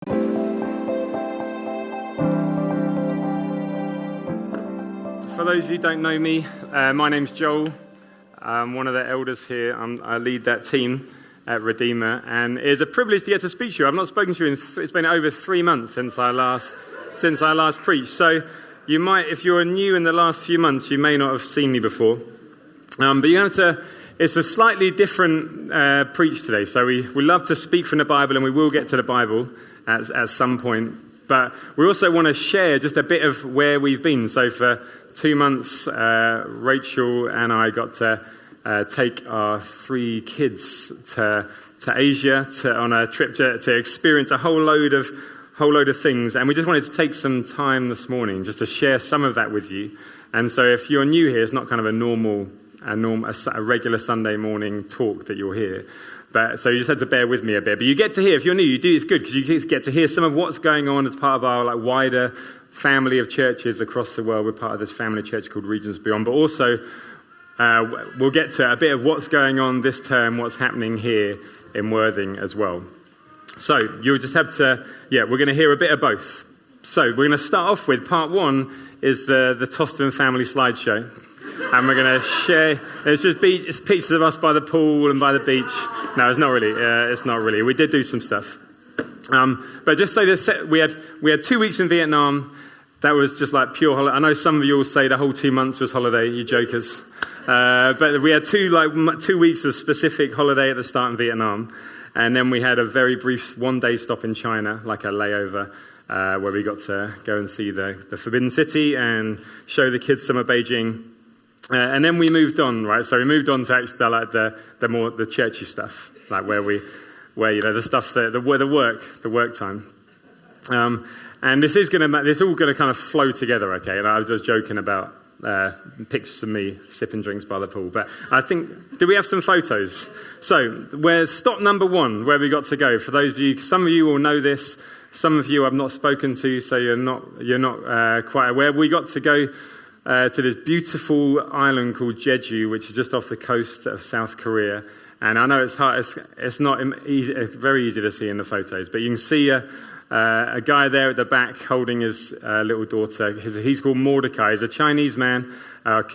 For those of you who don't know me, my name's Joel. I'm one of the elders here. I lead that team at Redeemer, and it's a privilege to get to speak to you. I've not spoken to you it's been over 3 months since I last preached. So you might, if you're new in the last few months, you may not have seen me before. But you have to. It's a slightly different preach today. So we love to speak from the Bible, and we will get to the Bible at some point. But we also want to share just a bit of where we've been. So for 2 months, Rachel and I got to take our 3 kids to Asia on a trip to experience a whole load of things. And we just wanted to take some time this morning just to share some of that with you. And so if you're new here, it's not kind of a regular Sunday morning talk that you'll hear. But so you just had to bear with me a bit. But you get to hear, if you're new, it's good because you get to hear some of what's going on as part of our wider family of churches across the world. We're part of this family church called Regions Beyond. But also, we'll get to a bit of what's going on this term, what's happening here in Worthing as well. So you'll just have to, we're going to hear a bit of both. So we're going to start off with part 1 is the Tosterman family slideshow. And we're going to share, it's pictures of us by the pool and by the beach. No, it's not really. It's not really. We did do some stuff. But just say this, we had 2 weeks in Vietnam. That was just like pure holiday. I know some of you will say the whole 2 months was holiday, you jokers. But we had 2 weeks of specific holiday at the start in Vietnam. And then we had a very brief 1-day stop in China, like a layover, where we got to go and see the Forbidden City and show the kids some of Beijing. And then we moved on, right? So we moved on to actually like the churchy stuff, like where the stuff the work time. And this all going to kind of flow together, okay? And I was just joking about pictures of me sipping drinks by the pool, but I think do we have some photos? So where's stop number 1, where we got to go? For those of you, some of you will know this. Some of you I've not spoken to, so you're not quite aware. We got to go to this beautiful island called Jeju, which is just off the coast of South Korea. And I know it's hard, it's not easy, very easy to see in the photos, but you can see a guy there at the back holding his little daughter. He's called Mordecai. He's a Chinese man,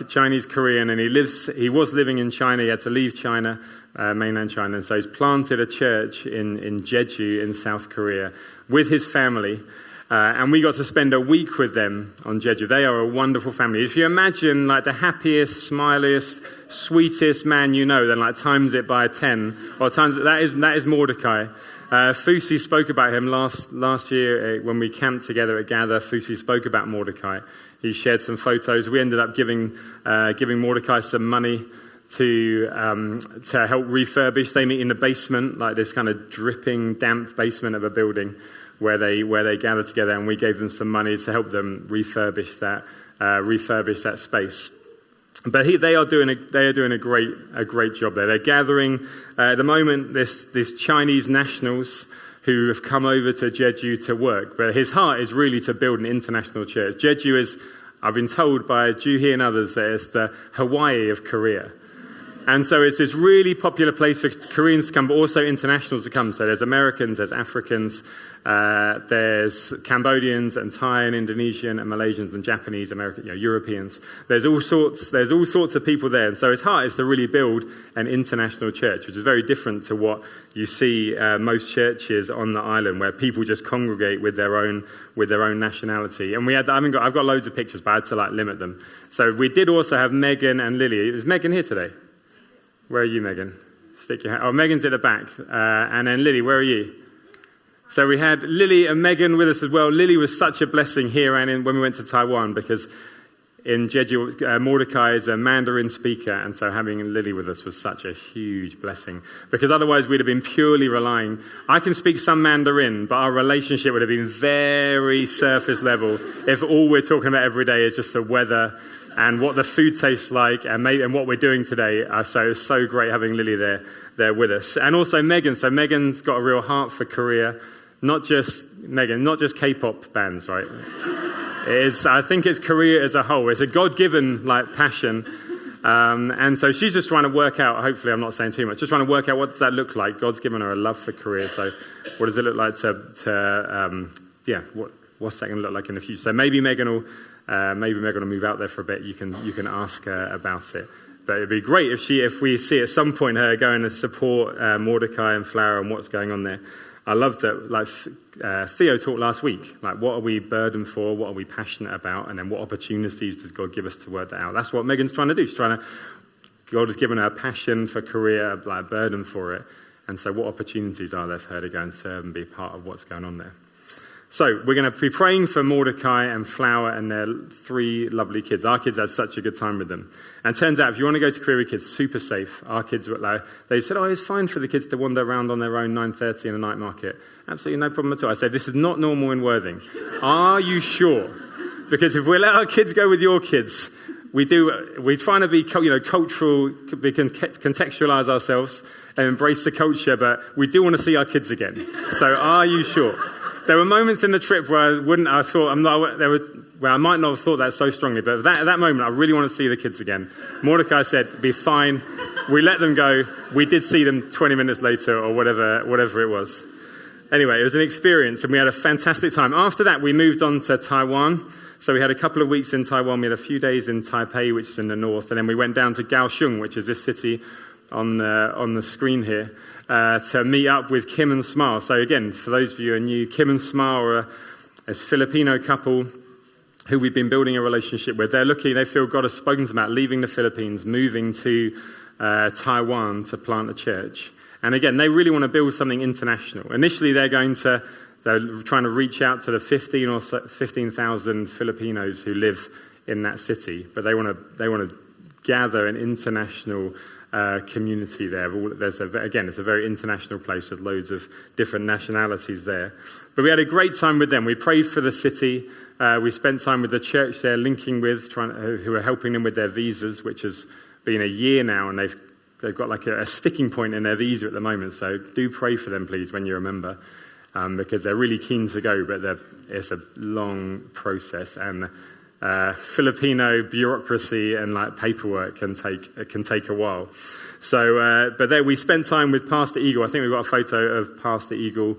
Chinese Korean, and he was living in China. He had to leave China, mainland China, and so he's planted a church in Jeju in South Korea with his family. And we got to spend a week with them on Jeju. They are a wonderful family. If you imagine like the happiest, smiliest, sweetest man you know, then like times it by 10, or times that is Mordecai. Fusi spoke about him last year when we camped together at Gather. Fusi spoke about Mordecai. He shared some photos. We ended up giving Mordecai some money to help refurbish. They meet in the basement, like this kind of dripping, damp basement of a building, where they gather together, and we gave them some money to help them refurbish that space. But they are doing a great job there. They're gathering at the moment this Chinese nationals who have come over to Jeju to work. But his heart is really to build an international church. Jeju is, I've been told by Juhi and others, that it's the Hawaii of Korea. And so it's this really popular place for Koreans to come, but also internationals to come. So there's Americans, there's Africans, there's Cambodians and Thai and Indonesian and Malaysians and Japanese, American, Europeans. There's all sorts of people there. And so his heart is to really build an international church, which is very different to what you see most churches on the island, where people just congregate with their own nationality. And I've got loads of pictures, but I had to limit them. So we did also have Megan and Lily. Is Megan here today? Where are you, Megan? Stick your hand. Oh, Megan's at the back. And then Lily, where are you? So we had Lily and Megan with us as well. Lily was such a blessing here and when we went to Taiwan, because in Jeju, Mordecai is a Mandarin speaker, and so having Lily with us was such a huge blessing, because otherwise we'd have been purely relying. I can speak some Mandarin, but our relationship would have been very surface level if all we're talking about every day is just the weather and what the food tastes like and what we're doing today. So it's so great having Lily there with us. And also Megan. So Megan's got a real heart for Korea. Not just K-pop bands, right? I think it's Korea as a whole. It's a God-given passion. And so she's just trying to work out, hopefully I'm not saying too much, just trying to work out what does that look like. God's given her a love for career, so what does it look like what's that going to look like in the future? So maybe Megan will move out there for a bit. You can ask her about it. But it'd be great if we see at some point her going to support Mordecai and Flower and what's going on there. I love that, like Theo talked last week, like what are we burdened for, what are we passionate about, and then what opportunities does God give us to work that out? That's what Megan's trying to do. God has given her a passion for career, like a burden for it. And so what opportunities are there for her to go and serve and be part of what's going on there? So we're going to be praying for Mordecai and Flower and their 3 lovely kids. Our kids had such a good time with them. And it turns out, if you want to go to Korea with kids, super safe. Our kids were like, they said, it's fine for the kids to wander around on their own 9:30 in a night market. Absolutely no problem at all. I said, this is not normal in Worthing. Are you sure? Because if we let our kids go with your kids, we're trying to be cultural, we can contextualize ourselves and embrace the culture, but we do want to see our kids again. So are you sure? There were moments in the trip where I might not have thought that so strongly, but at that moment, I really want to see the kids again. Mordecai said, be fine. We let them go. We did see them 20 minutes later or whatever it was. Anyway, it was an experience and we had a fantastic time. After that, we moved on to Taiwan. So we had a couple of weeks in Taiwan. We had a few days in Taipei, which is in the north. And then we went down to Kaohsiung, which is this city on the screen here, to meet up with Kim and Smile. So again, for those of you who are new, Kim and Smile are a Filipino couple who we've been building a relationship with. They feel God has spoken to them about leaving the Philippines, moving to Taiwan to plant a church. And again, they really want to build something international. Initially, they're trying to reach out to the 15,000 Filipinos who live in that city, but they want to gather an international community there. It's a very international place with loads of different nationalities there. But we had a great time with them. We prayed for the city. We spent time with the church they're linking with, who are helping them with their visas, which has been a year now, and they've got like a sticking point in their visa at the moment. So do pray for them, please, when you're a member, because they're really keen to go, but it's a long process, and Filipino bureaucracy and like paperwork can take a while. So, but there we spent time with Pastor Eagle. I think we've got a photo of Pastor Eagle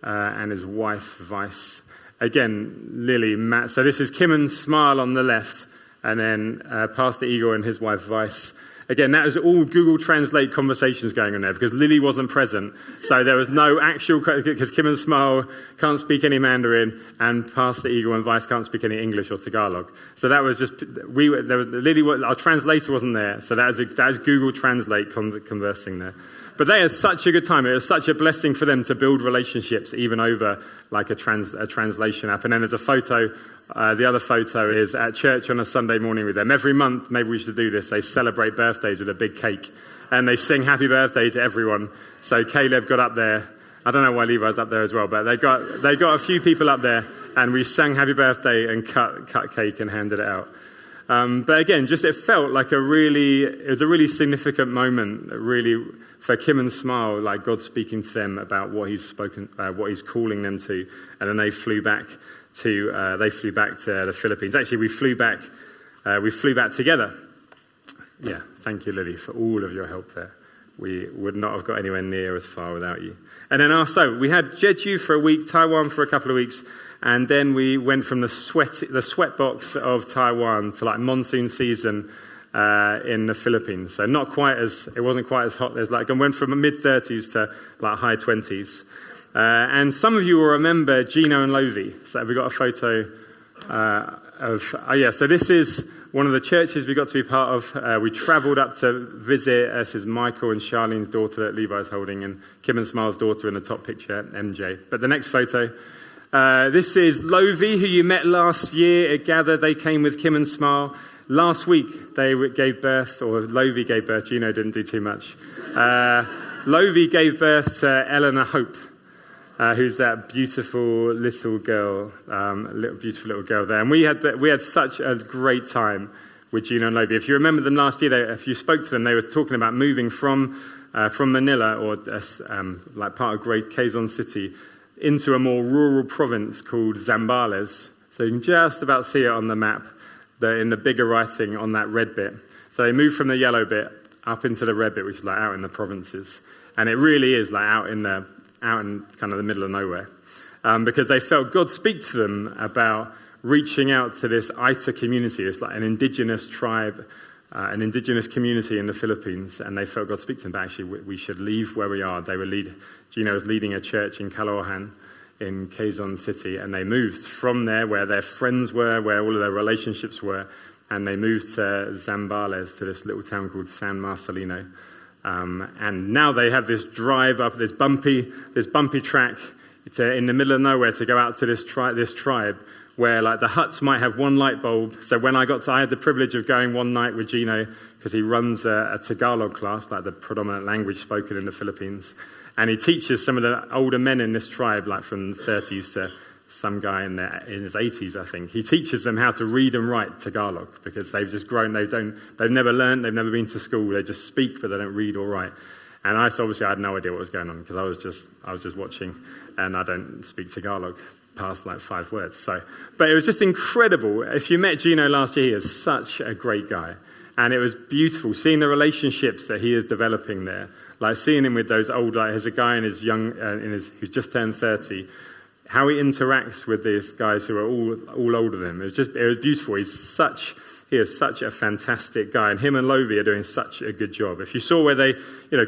and his wife Vice. Again, Lily, Matt. So this is Kim and Smile on the left, and then Pastor Eagle and his wife Vice. Again, that was all Google Translate conversations going on there because Lily wasn't present. So there was no actual, because Kim and Smile can't speak any Mandarin and Pastor Eagle and Vice can't speak any English or Tagalog. So that was just, our translator wasn't there. So that was Google Translate conversing there. But they had such a good time. It was such a blessing for them to build relationships even over like a translation app. And then there's a photo. The other photo is at church on a Sunday morning with them. Every month, maybe we should do this, they celebrate birthdays with a big cake. And they sing happy birthday to everyone. So Caleb got up there. I don't know why Levi's up there as well, but they got a few people up there. And we sang happy birthday and cut cake and handed it out. But again, it felt like it was a really significant moment, really, for Kim and Smile, like God speaking to them about what He's calling them to. And then they flew back to the Philippines. Actually, we flew back together. Yeah, thank you, Lily, for all of your help there. We would not have got anywhere near as far without you. And then also, we had Jeju for a week, Taiwan for a couple of weeks, and then we went from the sweatbox of Taiwan to like monsoon season in the Philippines. So it wasn't quite as hot. I went from mid-30s to like high 20s. And some of you will remember Gino and Lovi. So we got a photo so this is one of the churches we got to be part of. We travelled up to visit. This is Michael and Charlene's daughter that Levi's holding, and Kim and Smile's daughter in the top picture, MJ. But the next photo, this is Lovi, who you met last year at Gather. They came with Kim and Smile. Last week, Lovi gave birth. Gino didn't do too much. Lovi gave birth to Eleanor Hope. Who's that beautiful little girl there. And we had such a great time with Gino and Lovi. If you remember them last year, if you spoke to them, they were talking about moving from Manila, or like part of Great Quezon City, into a more rural province called Zambales. So you can just about see it on the map, in the bigger writing on that red bit. So they moved from the yellow bit up into the red bit, which is like out in the provinces. And it really is like out in kind of the middle of nowhere. Because they felt God speak to them about reaching out to this Aita community. It's like an indigenous tribe, an indigenous community in the Philippines. And they felt God speak to them, but actually we should leave where we are. Gino was leading a church in Caloocan in Quezon City. And they moved from there where their friends were, where all of their relationships were. And they moved to Zambales, to this little town called San Marcelino. And now they have this drive up, this bumpy track in the middle of nowhere to go out to this tribe where like the huts might have one light bulb. So when I had the privilege of going one night with Gino, because he runs a Tagalog class, like the predominant language spoken in the Philippines. And he teaches some of the older men in this tribe, like from the 30s to some guy in his 80s, I think. He teaches them how to read and write Tagalog because they've just grown. They've never learned. They've never been to school. They just speak, but they don't read or write. And obviously I had no idea what was going on because I was just watching, and I don't speak Tagalog past like 5 words. But it was just incredible. If you met Gino last year, he is such a great guy, and it was beautiful seeing the relationships that he is developing there. Like seeing him with those old, like there's a guy who's who's just turned 30. How he interacts with these guys who are all older than him. It was beautiful. He is such a fantastic guy. And him and Lovi are doing such a good job. If you saw where they,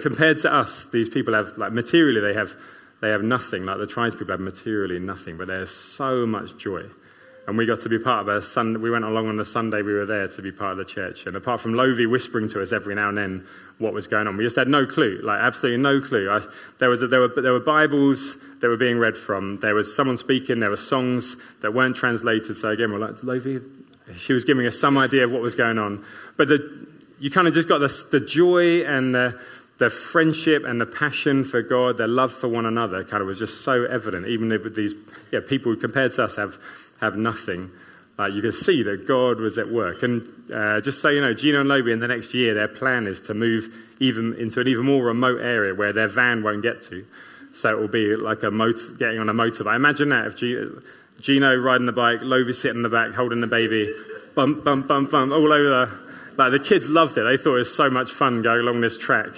compared to us, these people have, like materially, they have nothing. Like the tribes people have materially nothing, but there's so much joy. And we got to be part of we went along on the Sunday we were there to be part of the church. And apart from Lovi whispering to us every now and then what was going on, we just had no clue, like absolutely no clue. There were Bibles that were being read from. There was someone speaking. There were songs that weren't translated. So again, we're like, Lovi, she was giving us some idea of what was going on. But you kind of just got the joy and the friendship and the passion for God, the love for one another kind of was just so evident. Even with these people who compared to us have nothing. You can see that God was at work. And just so you know, Gino and Lobi in the next year, their plan is to move even into an even more remote area where their van won't get to. So it will be like getting on a motorbike. Imagine that, if Gino riding the bike, Lobi sitting in the back, holding the baby, bump, bump, bump, bump, all over the kids loved it. They thought it was so much fun going along this track,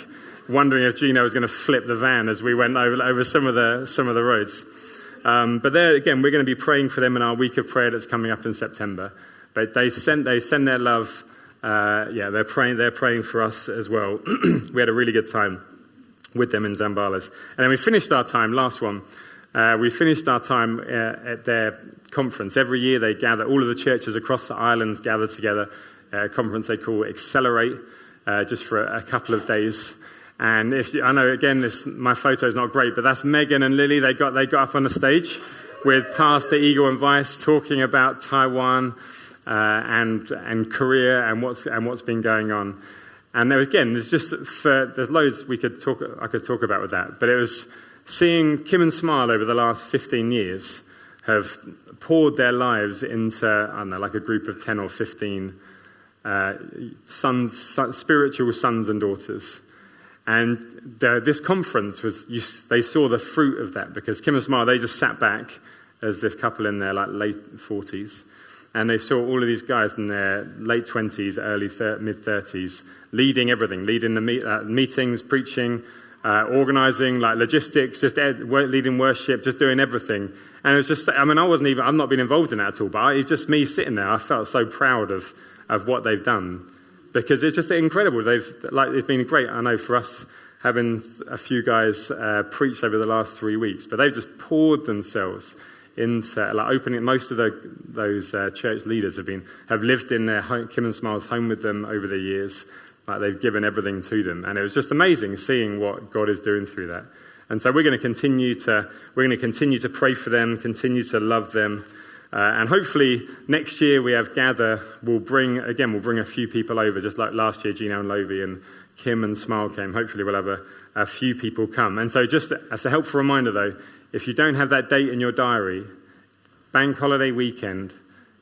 wondering if Gino was going to flip the van as we went over some of the roads. But there again, we're going to be praying for them in our week of prayer that's coming up in September. But they send their love. They're praying for us as well. We had a really good time with them in Zambales, and then we finished our time. Last one, we finished our time at their conference. Every year they gather. All of the churches across the islands gather together. A conference they call Accelerate, just for a couple of days. And I know, again, my photo is not great, but that's Megan and Lily. They got up on the stage with Pastor Eagle and Vice talking about Taiwan and Korea and what's been going on. And there, again, there's loads I could talk about with that. But it was seeing Kim and Smile over the last 15 years have poured their lives into, I don't know, like a group of 10 or 15 spiritual sons and daughters. And this conference they saw the fruit of that, because Kim and Smile, they just sat back as this couple in their like late 40s, and they saw all of these guys in their late 20s, mid 30s, leading everything, leading the meetings, preaching, organizing, like logistics, just leading worship, just doing everything. And it was just, I've not been involved in that at all, but it's just me sitting there. I felt so proud of what they've done. Because it's just incredible. It's been great, I know, for us having a few guys preach over the last 3 weeks. But they've just poured themselves into opening. Most of those church leaders have lived in their home, Kim and Smile's home with them over the years. They've given everything to them, and it was just amazing seeing what God is doing through that. And so we're going to continue to pray for them, continue to love them. And hopefully next year we have Gather. We'll bring a few people over, just like last year Gino and Lovi and Kim and Smile came. Hopefully we'll have a few people come. And so just as a helpful reminder though, if you don't have that date in your diary, bank holiday weekend,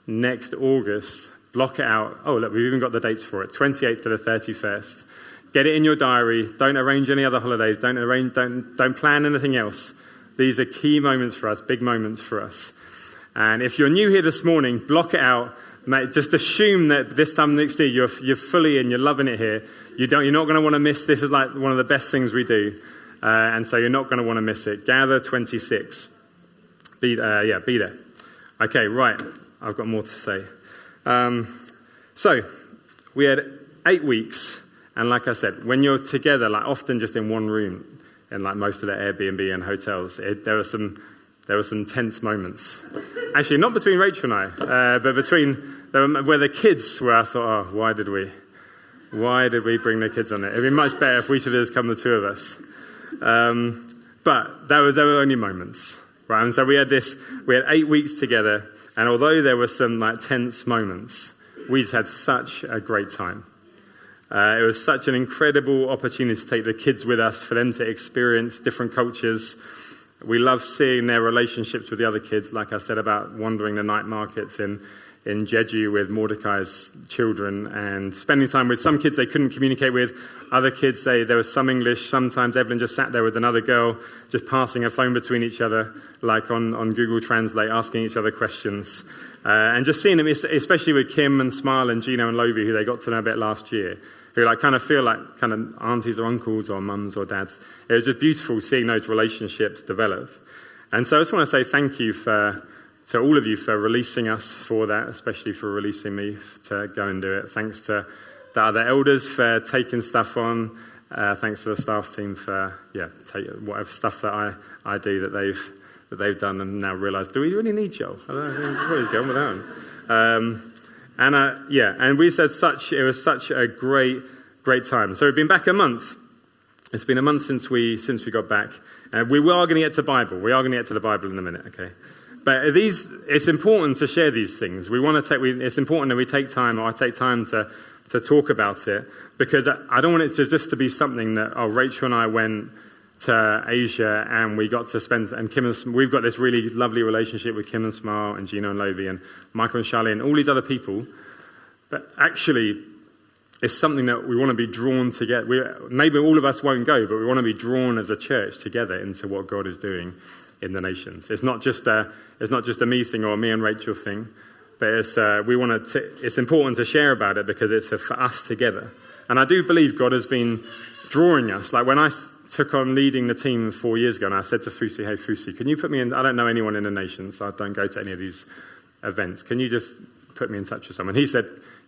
next August, block it out. Oh look, we've even got the dates for it, 28th to the 31st. Get it in your diary. Don't arrange any other holidays. Don't plan anything else. These are key moments for us, big moments for us. And if you're new here this morning, block it out. Mate, just assume that this time next year you're fully in, you're loving it here. You're not going to want to miss. This is like one of the best things we do, and so you're not going to want to miss it. Gather 26. Be there. Okay, right. I've got more to say. So we had 8 weeks, and like I said, when you're together, like often just in one room, in like most of the Airbnb and hotels, there were some tense moments. Actually, not between Rachel and I, but where the kids were. I thought, oh, why did we bring the kids on it? It'd be much better if we should have just come the two of us. But there were only moments, right? And so we had 8 weeks together, and although there were some like tense moments, we just had such a great time. It was such an incredible opportunity to take the kids with us, for them to experience different cultures. We love seeing their relationships with the other kids, like I said about wandering the night markets in Jeju with Mordecai's children, and spending time with some kids they couldn't communicate with. Other kids, there was some English. Sometimes Evelyn just sat there with another girl, just passing a phone between each other, like on Google Translate, asking each other questions. And just seeing them, especially with Kim and Smile and Gino and Lovi, who they got to know a bit last year, who like kind of feel like kind of aunties or uncles or mums or dads. It was just beautiful seeing those relationships develop. And so I just want to say thank you to all of you for releasing us for that, especially for releasing me to go and do it. Thanks to the other elders for taking stuff on. Thanks to the staff team for whatever stuff that I do that they've done and now realise, do we really need Joel? I don't know what is going without him. And we said it was such a great time. So we've been back a month. It's been a month since we got back. We are going to get to Bible. We are going to get to the Bible in a minute, okay? But it's important to share these things. It's important that we take time, or I take time to talk about it, because I don't want it to be something that, Rachel and I went to Asia and we got to spend, and we've got this really lovely relationship with Kim and Smile and Gino and Lovi and Michael and Charlie and all these other people. But actually, it's something that we want to be drawn together. Maybe all of us won't go, but we want to be drawn as a church together into what God is doing in the nations. It's not just a me thing or a me and Rachel thing, but it's important to share about it because it's for us together. And I do believe God has been drawing us. Like when I took on leading the team 4 years ago, and I said to Fusi, hey Fusi, can you put me in? I don't know anyone in the nations, so I don't go to any of these events. Can you just put me in touch with someone? He said,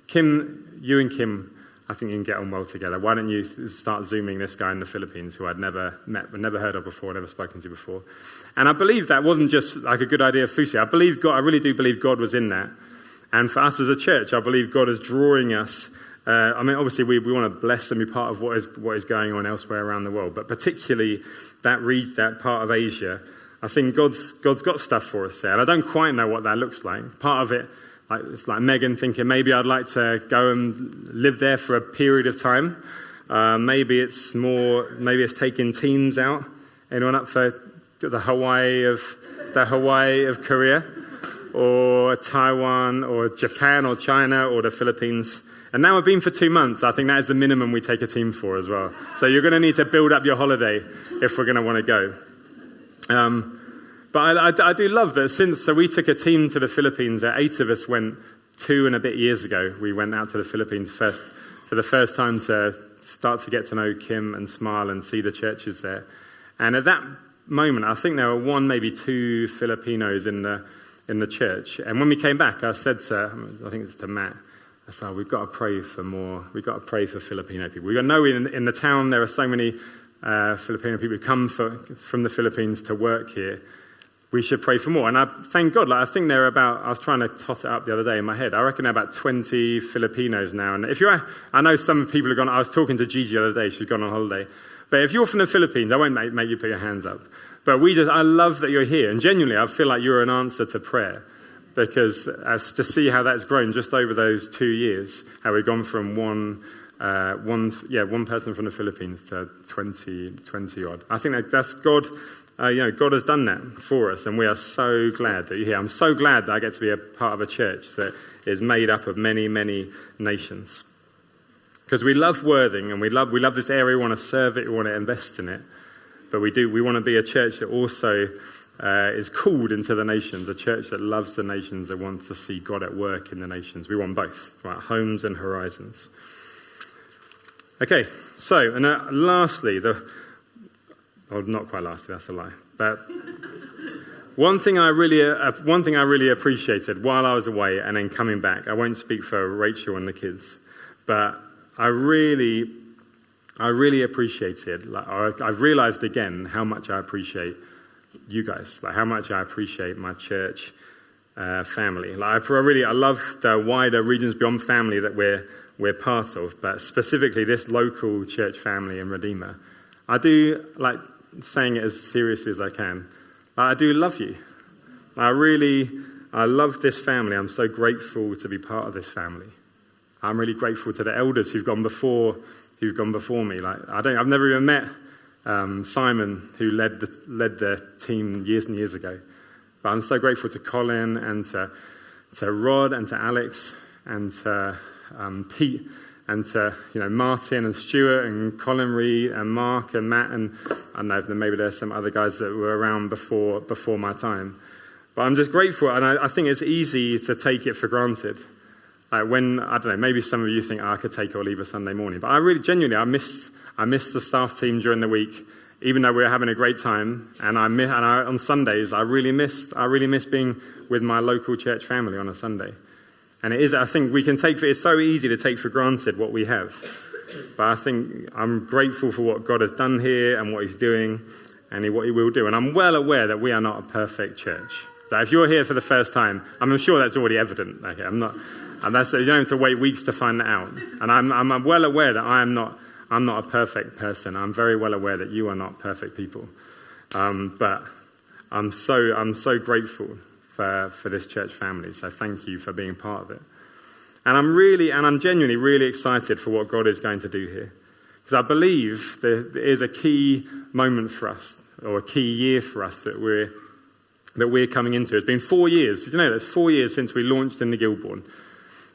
Kim, you and Kim, I think you can get on well together. Why don't you start Zooming this guy in the Philippines who I'd never met, never heard of before, never spoken to before. And I believe that wasn't just like a good idea of Fusi. I really do believe God was in that. And for us as a church, I believe God is drawing us. Obviously we want to bless and be part of what is going on elsewhere around the world, but particularly that part of Asia. I think God's got stuff for us there. And I don't quite know what that looks like. Part of it, it's like Megan thinking maybe I'd like to go and live there for a period of time. Maybe it's taking teams out. Anyone up for the Hawaii of Korea, or Taiwan, or Japan, or China, or the Philippines? And now we've been for 2 months. I think that is the minimum we take a team for as well. So you're going to need to build up your holiday if we're going to want to go. But I do love that so we took a team to the Philippines. 8 of us went 2 and a bit years ago. We went out to the Philippines for the first time to start to get to know Kim and Smile and see the churches there. And at that moment, I think there were 1, maybe 2 Filipinos in the church. And when we came back, I said I think it was to Matt, I said, we've got to pray for more. We've got to pray for Filipino people. We know in the town there are so many Filipino people who come from the Philippines to work here. We should pray for more. And I thank God. I think there are I was trying to tot it up the other day in my head. I reckon there are about 20 Filipinos now. And I know some people have gone. I was talking to Gigi the other day. She's gone on holiday. But if you're from the Philippines, I won't make you put your hands up. But I love that you're here. And genuinely, I feel like you're an answer to prayer. Because to see how that's grown just over those 2 years, how we've gone from one person from the Philippines to 20 odd. I think that's God. God has done that for us, and we are so glad that you're here. I'm so glad that I get to be a part of a church that is made up of many, many nations. Because we love Worthing, and we love this area. We want to serve it. We want to invest in it. But we want to be a church that also is called into the nations, a church that loves the nations, that wants to see God at work in the nations. We want both, right? Homes and horizons. Okay, so, and lastly, not quite lastly, that's a lie, but one thing I really appreciated while I was away and then coming back, I won't speak for Rachel and the kids, but I really appreciated, I've realized again how much I appreciate you guys, how much I appreciate my church family. I love the wider Regions Beyond family that we're part of, but specifically this local church family in Redeemer. I do, saying it as seriously as I can, I do love you. I love this family. I'm so grateful to be part of this family. I'm really grateful to the elders who've gone before me. I've never even met Simon, who led the team years and years ago. But I'm so grateful to Colin and to Rod and to Alex and to Pete and to Martin and Stuart and Colin Reed and Mark and Matt, and I don't know if maybe there's some other guys that were around before my time. But I'm just grateful, and I think it's easy to take it for granted. When, I don't know, maybe some of you think, I could take or leave a Sunday morning. But I really, genuinely, I missed the staff team during the week, even though we were having a great time. And on Sundays, I really missed being with my local church family on a Sunday. And I think it's so easy to take for granted what we have. But I think I'm grateful for what God has done here and what he's doing and what he will do. And I'm well aware that we are not a perfect church. So if you're here for the first time, I'm sure that's already evident. Okay, you don't have to wait weeks to find that out. And I'm well aware that I'm not a perfect person. I'm very well aware that you are not perfect people. But I'm so grateful for this church family. So thank you for being part of it. And I'm genuinely really excited for what God is going to do here. Because I believe there is a key moment for us, or a key year for us that we're coming into. It's been 4 years. Did you know that it's 4 years since we launched in the Gilbourne?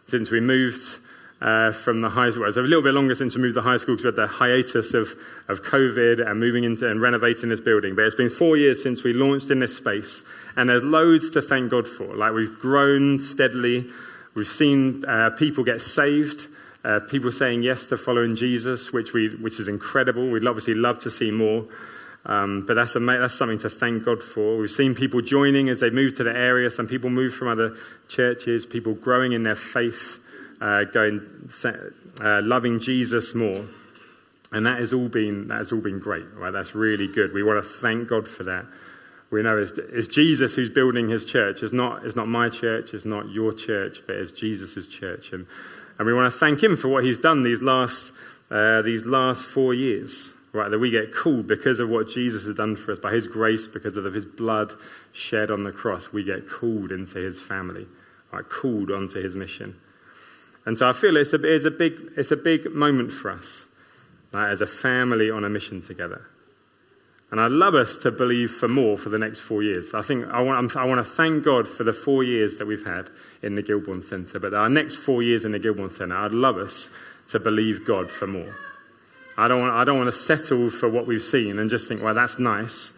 Since we moved from the high school. It was a little bit longer since we moved to the high school because we had the hiatus of COVID and moving into and renovating this building. But it's been 4 years since we launched in this space. And there's loads to thank God for. We've grown steadily. We've seen people get saved. People saying yes to following Jesus, which is incredible. We'd obviously love to see more. But that's something to thank God for. We've seen people joining as they move to the area. Some people move from other churches, people growing in their faith, loving Jesus more. And that has all been great, right? That's really good. We want to thank God for that. We know it's Jesus who's building his church. It's not my church, it's not your church, but it's Jesus' church. And we want to thank him for what he's done these last 4 years. Right, that we get called because of what Jesus has done for us, by his grace, because of his blood shed on the cross. We get called into his family, right, called onto his mission. And so I feel it's a big moment for us, right, as a family on a mission together. And I'd love us to believe for more for the next 4 years. I want to thank God for the 4 years that we've had in the Gilbourne Centre. But our next 4 years in the Gilbourne Centre, I'd love us to believe God for more. I don't want to settle for what we've seen and just think, well, that's nice.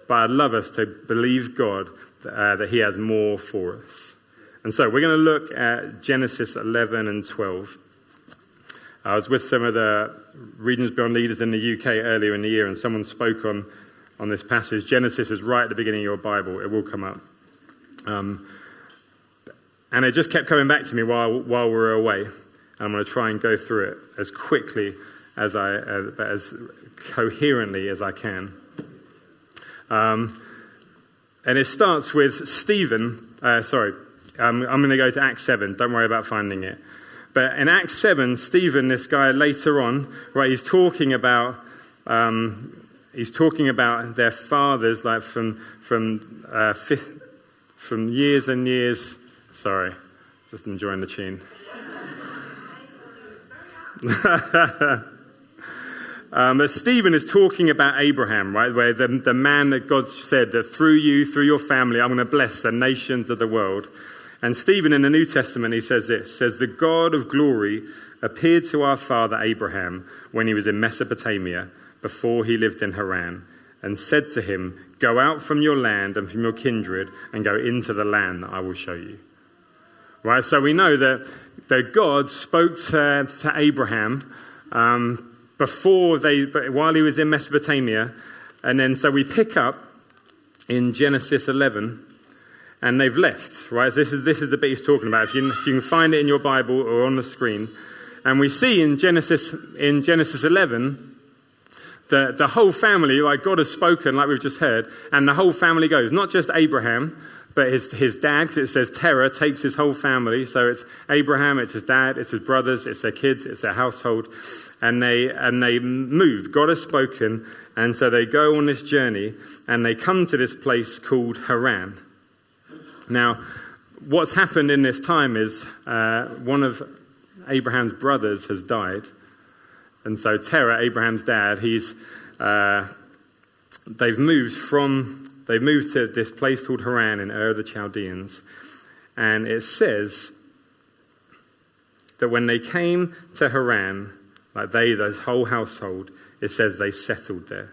But I'd love us to believe God that he has more for us. And so we're going to look at Genesis 11 and 12. I was with some of the Regions Beyond leaders in the UK earlier in the year, and someone spoke on this passage. Genesis is right at the beginning of your Bible. It will come up. And it just kept coming back to me while we were away. And I'm going to try and go through it as quickly as coherently as I can. And it starts with Stephen. I'm going to go to Acts 7. Don't worry about finding it. But in Acts 7, Stephen, this guy later on, right, he's talking about their fathers, like from years and years. Sorry, just enjoying the tune. But Stephen is talking about Abraham, right? Where the man that God said that through your family, I'm going to bless the nations of the world. And Stephen in the New Testament, he says this, says, the God of glory appeared to our father Abraham when he was in Mesopotamia, before he lived in Haran, and said to him, Go out from your land and from your kindred and go into the land that I will show you. Right, so we know that God spoke to Abraham while he was in Mesopotamia. And then so we pick up in Genesis 11, and they've left, right? This is the bit he's talking about. If you can find it in your Bible or on the screen. And we see in Genesis 11, the whole family, like God has spoken, like we've just heard, and the whole family goes. Not just Abraham, but his dad, because it says Terah takes his whole family. So it's Abraham, it's his dad, it's his brothers, it's their kids, it's their household. And they move. God has spoken, and so they go on this journey, and they come to this place called Haran. Now, what's happened in this time is one of Abraham's brothers has died. And so Terah, Abraham's dad, they've moved to this place called Haran in Ur of the Chaldeans. And it says that when they came to Haran, like this whole household, it says they settled there.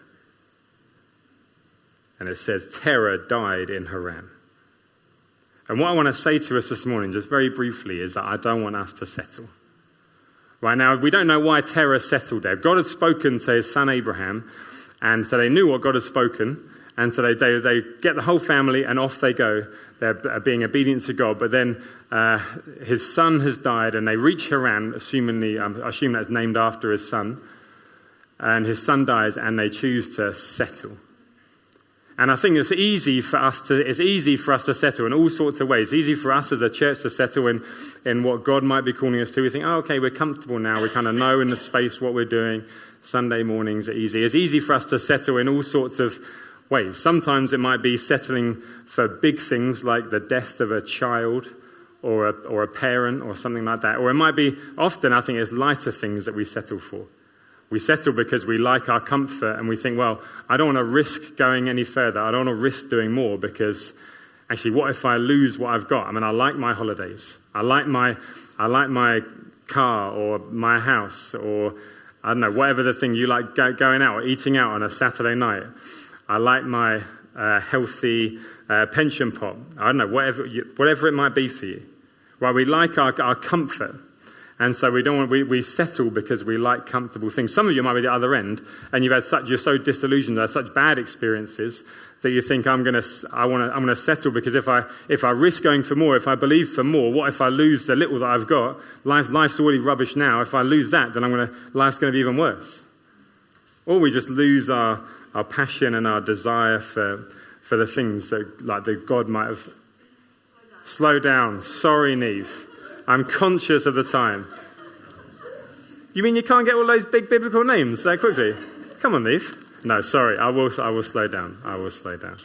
And it says Terah died in Haran. And what I want to say to us this morning, just very briefly, is that I don't want us to settle. Right now, we don't know why Terah settled there. God had spoken to his son Abraham, and so they knew what God had spoken, and so they get the whole family, and off they go. They're being obedient to God, but then his son has died, and they reach Haran, I assume that's named after his son, and his son dies, and they choose to settle. And I think it's easy for us to settle in all sorts of ways. It's easy for us as a church to settle in what God might be calling us to. We think, oh, okay, we're comfortable now. We kind of know in the space what we're doing. Sunday mornings are easy. It's easy for us to settle in all sorts of ways. Sometimes it might be settling for big things like the death of a child or a parent or something like that. Or it might be, often I think it's lighter things that we settle for. We settle because we like our comfort and we think, well, I don't want to risk going any further. I don't want to risk doing more because actually, what if I lose what I've got? I mean, I like my holidays. I like my car or my house or, I don't know, whatever the thing you like going out or eating out on a Saturday night. I like my healthy pension pot. I don't know, whatever it might be for you. Well, we like our comfort. And so we settle because we like comfortable things. Some of you might be the other end, and you're so disillusioned, you have such bad experiences that you think I'm going to settle because if I risk going for more, if I believe for more, what if I lose the little that I've got? Life's already rubbish now. If I lose that, then life's going to be even worse. Or we just lose our passion and our desire for the things that God might have. Slow down. Sorry, Neve. I'm conscious of the time. You mean you can't get all those big biblical names that quickly? Come on, Neve. No, sorry. I will slow down. I will slow down.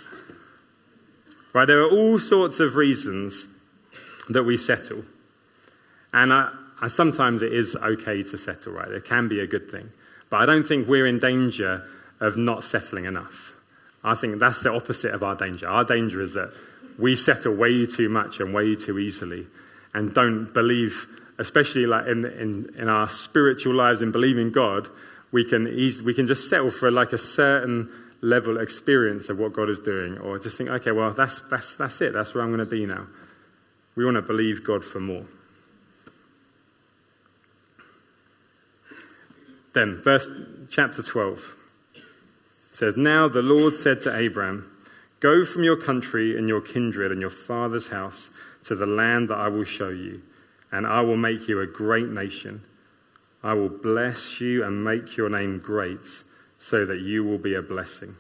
Right, there are all sorts of reasons that we settle. And sometimes it is okay to settle, right? It can be a good thing. But I don't think we're in danger of not settling enough. I think that's the opposite of our danger. Our danger is that we settle way too much and way too easily and don't believe, especially like in our spiritual lives and believing God, we can just settle for like a certain level of experience of what God is doing, or just think, okay, well, that's it. That's where I'm going to be now. We want to believe God for more. Then, chapter 12 says, "Now the Lord said to Abram, go from your country and your kindred and your father's house to the land that I will show you, and I will make you a great nation. I will bless you and make your name great, so that you will be a blessing.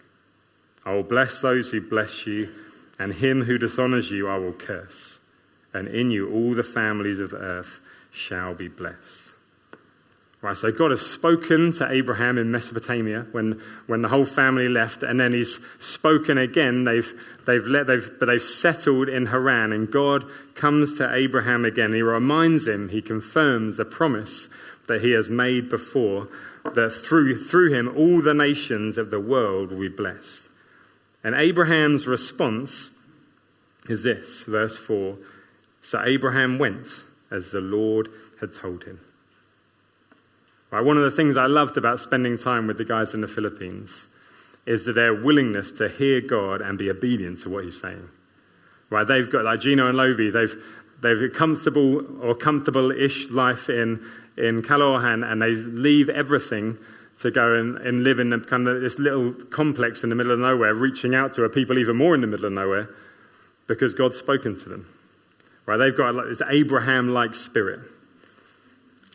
I will bless those who bless you, and him who dishonors you I will curse. And in you all the families of the earth shall be blessed." Right, so God has spoken to Abraham in Mesopotamia when the whole family left, and then He's spoken again. They've settled in Haran, and God comes to Abraham again. He reminds him, He confirms the promise that He has made before, that through him all the nations of the world will be blessed. And Abraham's response is this, verse 4: "So Abraham went as the Lord had told him." Right, one of the things I loved about spending time with the guys in the Philippines is that their willingness to hear God and be obedient to what he's saying. Right? They've got, like Gino and Lovi, they've a comfortable-ish life in Calorhan, and they leave everything to go and live in this little complex in the middle of nowhere, reaching out to a people even more in the middle of nowhere, because God's spoken to them. Right? They've got this Abraham-like spirit.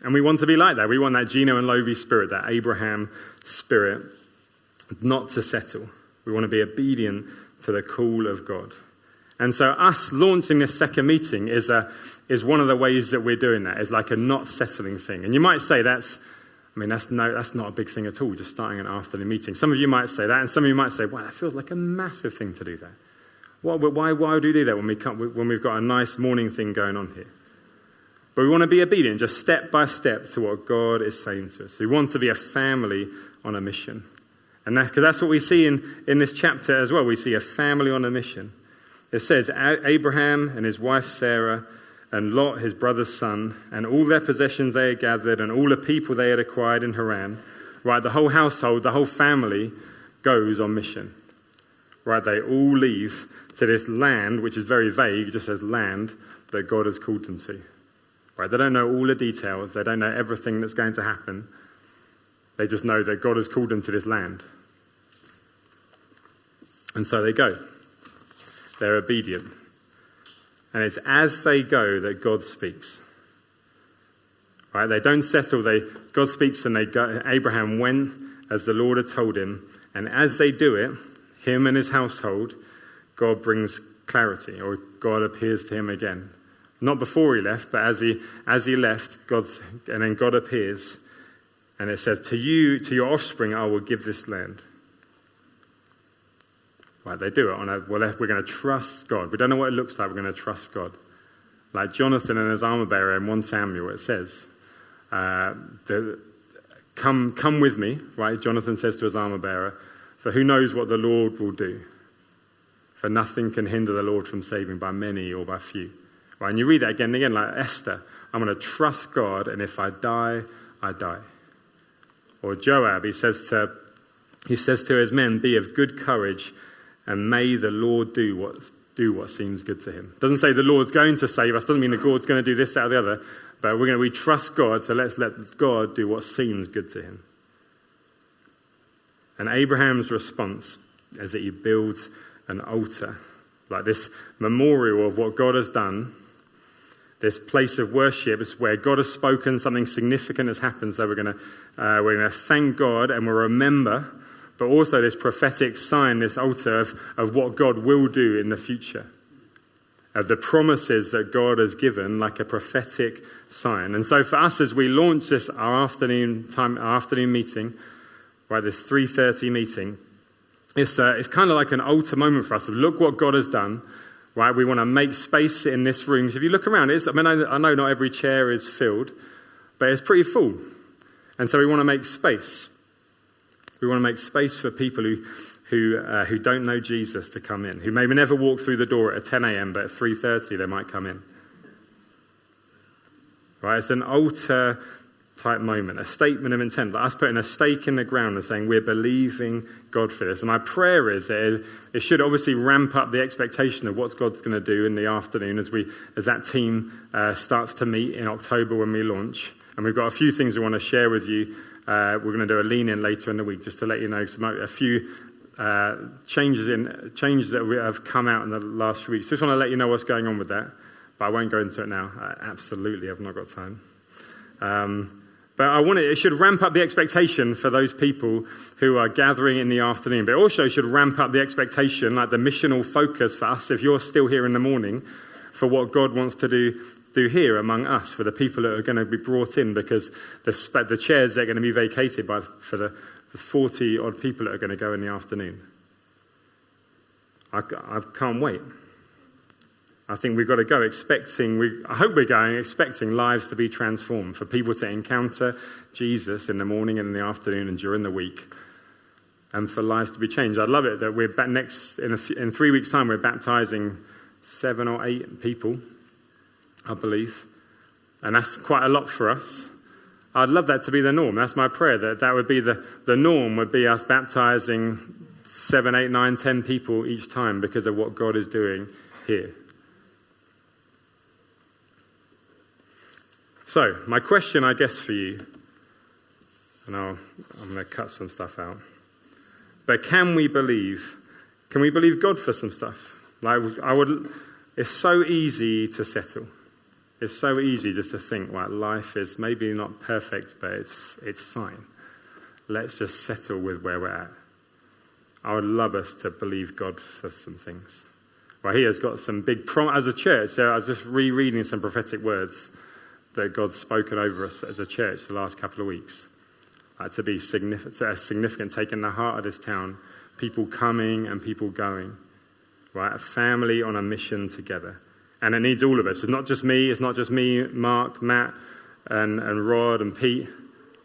And we want to be like that. We want that Gino and Lovi spirit, that Abraham spirit, not to settle. We want to be obedient to the call of God. And so us launching this second meeting is one of the ways that we're doing that. It's like a not settling thing. And you might say that's not a big thing at all, just starting an afternoon meeting. Some of you might say that, and some of you might say, wow, that feels like a massive thing to do that. Why would we do that when we've got a nice morning thing going on here? But we want to be obedient, just step by step to what God is saying to us. We want to be a family on a mission. And because that's what we see in this chapter as well. We see a family on a mission. It says, Abraham and his wife Sarah and Lot, his brother's son, and all their possessions they had gathered and all the people they had acquired in Haran. Right, the whole household, the whole family goes on mission. Right, they all leave to this land, which is very vague, just as land that God has called them to. Right, they don't know all the details. They don't know everything that's going to happen. They just know that God has called them to this land. And so they go. They're obedient. And it's as they go that God speaks. Right, they don't settle. God speaks and they go. Abraham went as the Lord had told him. And as they do it, him and his household, God brings clarity, or God appears to him again. Not before he left, but as he left, and then God appears, and it says, to your offspring, I will give this land. Right, they do it we're going to trust God. We don't know what it looks like, we're going to trust God. Like Jonathan and his armor bearer in 1 Samuel, it says, come with me, right? Jonathan says to his armor bearer, for who knows what the Lord will do? For nothing can hinder the Lord from saving by many or by few. Right, and you read that again and again, like Esther, I'm going to trust God, and if I die, I die. Or Joab, he says to his men, be of good courage, and may the Lord do what seems good to him. Doesn't say the Lord's going to save us, doesn't mean the Lord's going to do this, that, or the other, but we trust God, so let's let God do what seems good to him. And Abraham's response is that he builds an altar, like this memorial of what God has done. This place of worship is where God has spoken, something significant has happened. So we're going to thank God and we'll remember, but also this prophetic sign, this altar of what God will do in the future, of the promises that God has given, like a prophetic sign. And so for us, as we launch this our afternoon meeting, right, this 3:30 meeting, it's kind of like an altar moment for us. Of look what God has done. Right, we want to make space in this room. So if you look around, I know not every chair is filled, but it's pretty full. And so we want to make space. We want to make space for people who don't know Jesus to come in, who maybe never walk through the door at 10 a.m., but at 3:30 they might come in. Right, it's an altar type moment, a statement of intent, like us putting a stake in the ground and saying we're believing God for this. And my prayer is that it should obviously ramp up the expectation of what God's going to do in the afternoon as that team starts to meet in October when we launch. And we've got a few things we want to share with you. We're going to do a lean-in later in the week just to let you know a few changes that have come out in the last few weeks. Just want to let you know what's going on with that, but I won't go into it now. I absolutely have not got time. But it should ramp up the expectation for those people who are gathering in the afternoon. But it also should ramp up the expectation, like the missional focus for us, if you're still here in the morning, for what God wants to do here among us, for the people that are going to be brought in, because the chairs are going to be vacated for the 40-odd people that are going to go in the afternoon. I can't wait. I think we've got to go I hope we're going expecting lives to be transformed, for people to encounter Jesus in the morning and in the afternoon and during the week, and for lives to be changed. I'd love it that we're back in 3 weeks' time, we're baptizing 7 or 8 people, I believe. And that's quite a lot for us. I'd love that to be the norm. That's my prayer, that would be the norm, would be us baptizing 7, 8, 9, 10 people each time because of what God is doing here. So, my question, I guess, for you, and I'm going to cut some stuff out, but can we believe God for some stuff? It's so easy to settle. It's so easy just to think, well, life is maybe not perfect, but it's fine. Let's just settle with where we're at. I would love us to believe God for some things. Well, he has got some big as a church. So I was just rereading some prophetic words that God's spoken over us as a church the last couple of weeks. To be significant, taking the heart of this town, people coming and people going, right? A family on a mission together. And it needs all of us. It's not just me, Mark, Matt, and Rod and Pete,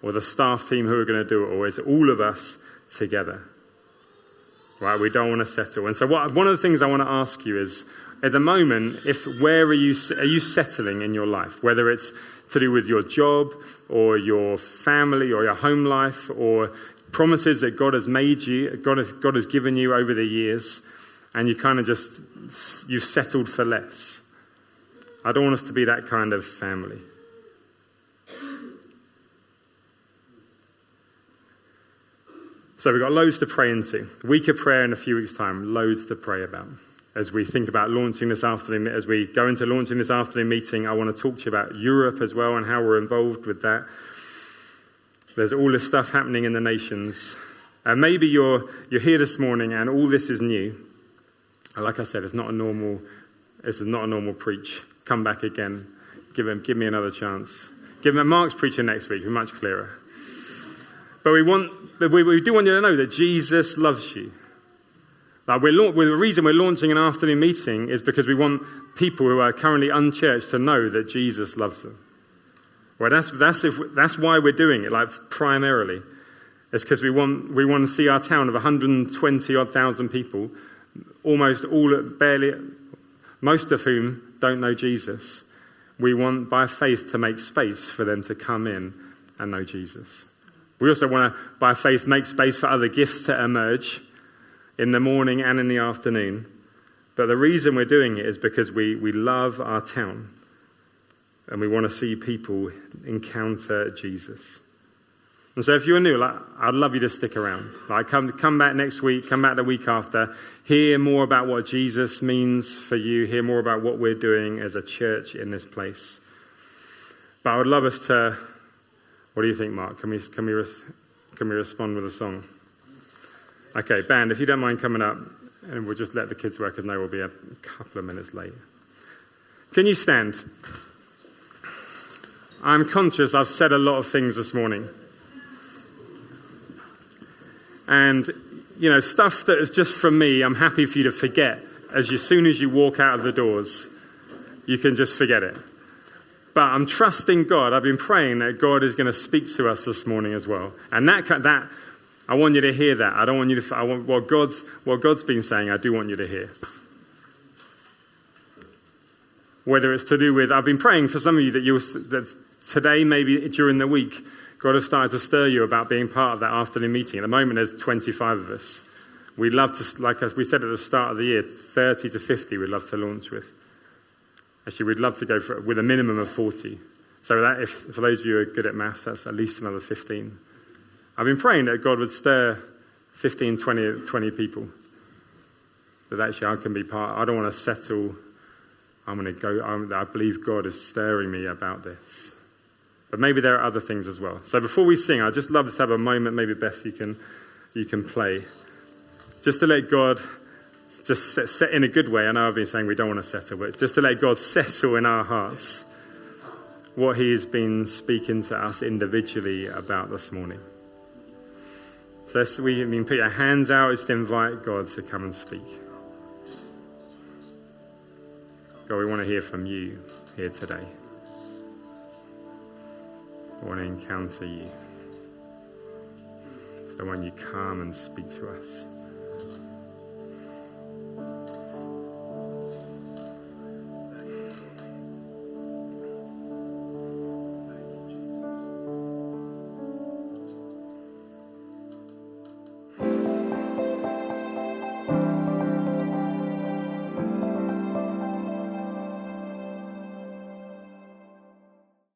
or the staff team who are going to do it all. It's all of us together. Right? We don't want to settle. And so one of the things I want to ask you is, at the moment, where are you settling in your life? Whether it's to do with your job or your family or your home life or promises that God has made you, God has given you over the years, and you kind of you've settled for less. I don't want us to be that kind of family. So we've got loads to pray into. Week of prayer in a few weeks' time, loads to pray about. As we think about launching this afternoon, as we go into launching this afternoon meeting, I want to talk to you about Europe as well and how we're involved with that. There's all this stuff happening in the nations. And maybe you're here this morning and all this is new. And like I said, this is not a normal preach. Come back again. Give me another chance. Mark's preaching next week. We're much clearer. But we do want you to know that Jesus loves you. The reason we're launching an afternoon meeting is because we want people who are currently unchurched to know that Jesus loves them. Well, that's why we're doing it. Primarily, it's because we want to see our town of 120,000 people, most of whom don't know Jesus. We want, by faith, to make space for them to come in and know Jesus. We also want to, by faith, make space for other gifts to emerge in the morning and in the afternoon. But the reason we're doing it is because we love our town and we want to see people encounter Jesus. And so if you're new, I'd love you to stick around. Come back next week, come back the week after, hear more about what Jesus means for you, hear more about what we're doing as a church in this place. But I would love us to... What do you think, Mark? Can we respond with a song? Okay, band, if you don't mind coming up, and we'll just let the kids workers know we'll be a couple of minutes late. Can you stand? I'm conscious I've said a lot of things this morning. And, stuff that is just from me, I'm happy for you to forget. As soon as you walk out of the doors, you can just forget it. But I'm trusting God. I've been praying that God is going to speak to us this morning as well. And that I want you to hear that. I don't want you to. I want what God's been saying. I do want you to hear. Whether it's to do with, I've been praying for some of you that today, maybe during the week, God has started to stir you about being part of that afternoon meeting. At the moment, there's 25 of us. We'd love to, like as we said at the start of the year, 30 to 50. We'd love to launch with. Actually, we'd love to go with a minimum of 40. So that, for those of you who are good at maths, that's at least another 15. I've been praying that God would stir 15, 20 people. That actually I can be part. I don't want to settle. I'm going to go. I believe God is stirring me about this. But maybe there are other things as well. So before we sing, I'd just love us to have a moment. Maybe Beth, you can play. Just to let God... just set in a good way. I know I've been saying we don't want to settle, but just to let God settle in our hearts what he has been speaking to us individually about this morning. So put your hands out, just invite God to come and speak. God, we want to hear from you here today. We want to encounter you. So when you come and speak to us.